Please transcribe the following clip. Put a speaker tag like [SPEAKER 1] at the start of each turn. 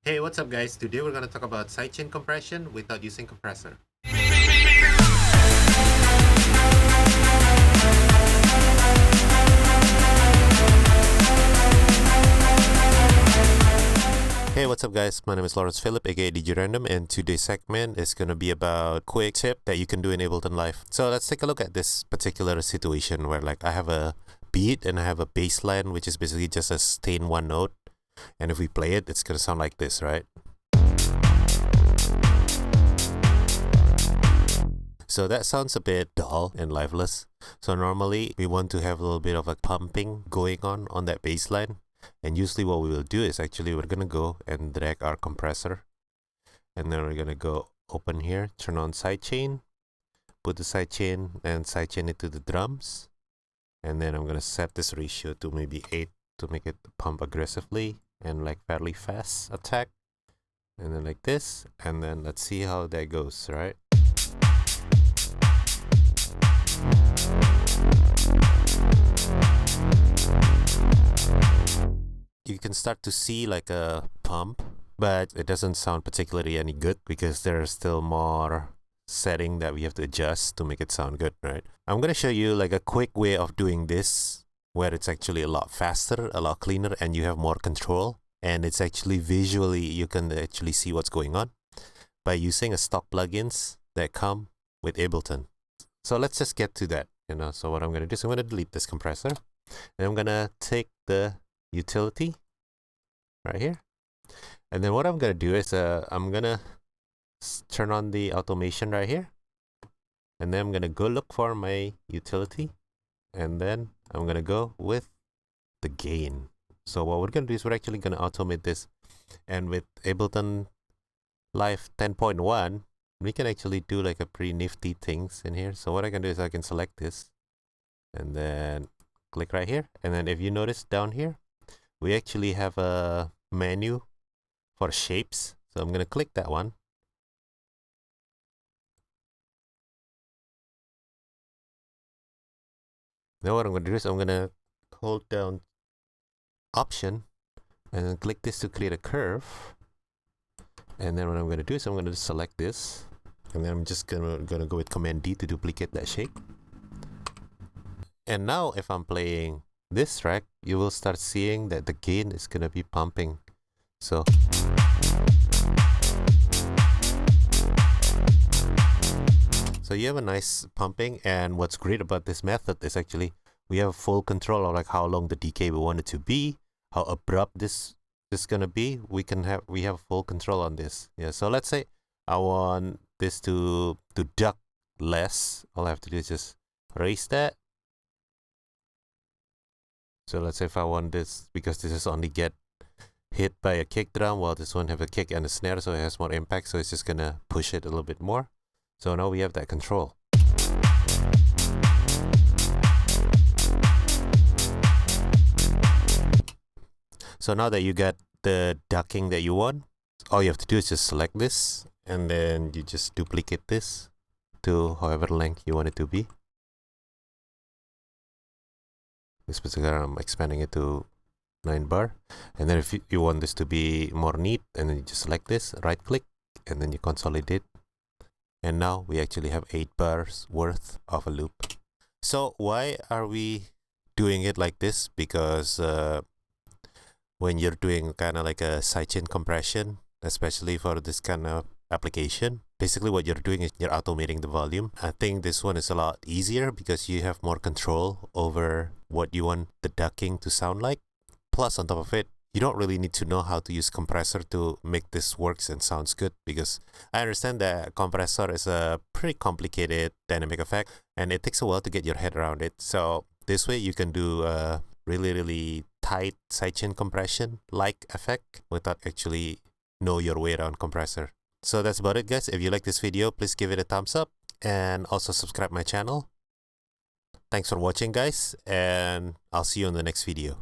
[SPEAKER 1] Hey, what's up guys? Today we're going to talk about sidechain compression without using compressor. Hey, what's up guys? My name is Lawrence Phillip, aka DJ Random, and today's segment is going to be about a quick tip that you can do in Ableton Live. So let's take a look at this particular situation where like I have a beat and I have a bass line, which is basically just a sustain one note. And if we play it, it's going to sound like this, right? So that sounds a bit dull and lifeless. So normally we want to have a little bit of a pumping going on that bass line. And usually what we will do is actually we're gonna go and drag our compressor, and then we're gonna go open here, turn on sidechain, put the sidechain and sidechain it to the drums, and then I'm gonna set this ratio to maybe 8 to make it pump aggressively and like fairly fast attack, and then like this, and then let's see how that goes, right? You can start to see like a pump, but it doesn't sound particularly any good because there's still more setting that we have to adjust to make it sound good, right? I'm gonna show you like a quick way of doing this where it's actually a lot faster, a lot cleaner, and you have more control, and it's actually visually you can actually see what's going on by using a stock plugins that come with Ableton. So let's just get to that, so what I'm gonna do is I'm gonna delete this compressor, and I'm gonna take the utility right here, and then what I'm gonna do is I'm gonna turn on the automation right here, and then I'm gonna go look for my utility, and then I'm gonna go with the gain. So what we're gonna do is we're actually gonna automate this, and with Ableton Live 10.1 we can actually do like a pretty nifty things in here. So what I can do is I can select this and then click right here, and then if you notice down here we actually have a menu for shapes. So I'm gonna click that one. Now what I'm gonna do is I'm gonna hold down option and then click this to create a curve. And then what I'm gonna do is I'm gonna select this, and then I'm just gonna go with Command D to duplicate that shape. And now if I'm playing this track, you will start seeing that the gain is gonna be pumping. So you have a nice pumping, and what's great about this method is actually we have full control of like how long the decay we want it to be, how abrupt this is gonna be. We have full control on this. Yeah, so let's say I want this to duck less. All I have to do is just raise that. So let's say if I want this, because this is only get hit by a kick drum, while this one have a kick and a snare, so it has more impact, so it's just gonna push it a little bit more. So now we have that control. So now that you got the ducking that you want, all you have to do is just select this, and then you just duplicate this to however length you want it to be. This particular I'm expanding it to 9 bar, and then if you want this to be more neat, and then you just select this, right click, and then you consolidate, and now we actually have 8 bars worth of a loop. So why are we doing it like this? Because when you're doing kind of like a sidechain compression, especially for this kind of application, basically what you're doing is you're automating the volume. I think this one is a lot easier because you have more control over what you want the ducking to sound like. Plus on top of it, you don't really need to know how to use compressor to make this works and sounds good, because I understand that compressor is a pretty complicated dynamic effect and it takes a while to get your head around it. So this way you can do a really tight sidechain compression like effect without actually know your way around compressor. So that's about it guys. If you like this video, please give it a thumbs up and also subscribe my channel. Thanks for watching guys, and I'll see you in the next video.